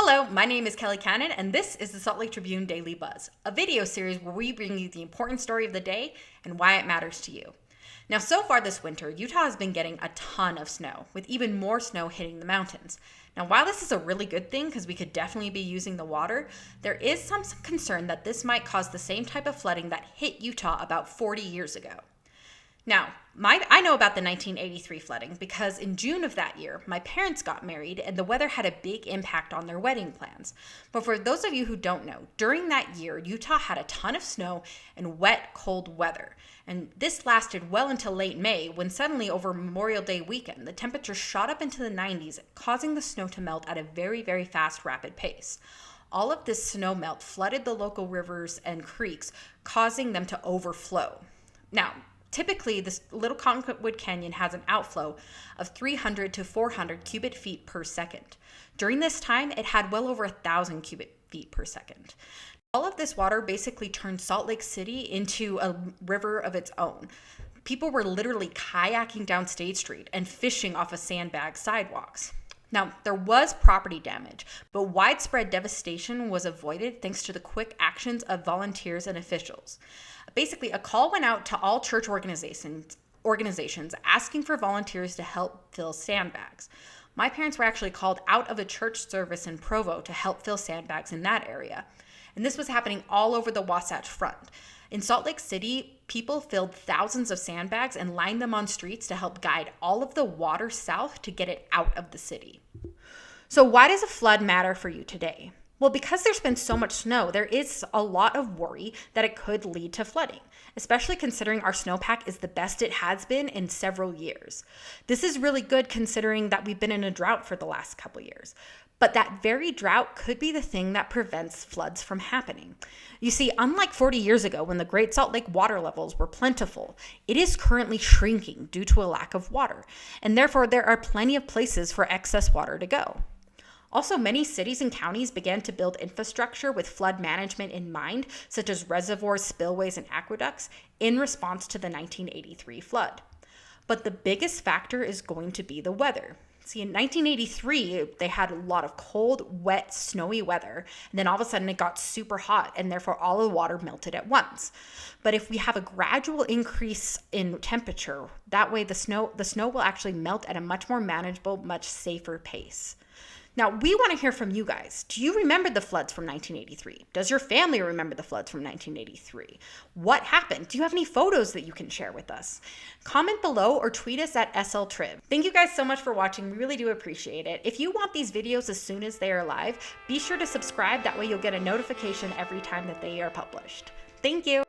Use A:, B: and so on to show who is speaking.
A: Hello, my name is Kelly Cannon, and this is the Salt Lake Tribune Daily Buzz, a video series where we bring you the important story of the day and why it matters to you. Now, so far this winter, Utah has been getting a ton of snow, with even more snow hitting the mountains. Now, while this is a really good thing because we could definitely be using the water, there is some concern that this might cause the same type of flooding that hit Utah about 40 years ago. Now, I know about the 1983 flooding because in June of that year, my parents got married and the weather had a big impact on their wedding plans. But for those of you who don't know, during that year, Utah had a ton of snow and wet, cold weather. And this lasted well until late May when suddenly over Memorial Day weekend, the temperature shot up into the 90s, causing the snow to melt at a very, very fast, rapid pace. All of this snow melt flooded the local rivers and creeks, causing them to overflow. Now, typically, this little Cottonwood Canyon has an outflow of 300 to 400 cubic feet per second. During this time, it had well over 1,000 cubic feet per second. All of this water basically turned Salt Lake City into a river of its own. People were literally kayaking down State Street and fishing off of sandbag sidewalks. Now, there was property damage, but widespread devastation was avoided thanks to the quick actions of volunteers and officials. Basically, a call went out to all church organizations asking for volunteers to help fill sandbags. My parents were actually called out of a church service in Provo to help fill sandbags in that area. And this was happening all over the Wasatch Front. In Salt Lake City, people filled thousands of sandbags and lined them on streets to help guide all of the water south to get it out of the city. So why does a flood matter for you today? Well, because there's been so much snow, there is a lot of worry that it could lead to flooding, especially considering our snowpack is the best it has been in several years. This is really good considering that we've been in a drought for the last couple years. But that very drought could be the thing that prevents floods from happening. You see, unlike 40 years ago when the Great Salt Lake water levels were plentiful, it is currently shrinking due to a lack of water, and therefore there are plenty of places for excess water to go. Also, many cities and counties began to build infrastructure with flood management in mind, such as reservoirs, spillways, and aqueducts, in response to the 1983 flood. But the biggest factor is going to be the weather. See, in 1983, they had a lot of cold, wet, snowy weather, and then all of a sudden it got super hot, and therefore all the water melted at once. But if we have a gradual increase in temperature, that way the snow will actually melt at a much more manageable, much safer pace. Now, we want to hear from you guys. Do you remember the floods from 1983? Does your family remember the floods from 1983? What happened? Do you have any photos that you can share with us? Comment below or tweet us at SLTrib. Thank you guys so much for watching. We really do appreciate it. If you want these videos as soon as they are live, be sure to subscribe. That way you'll get a notification every time that they are published. Thank you.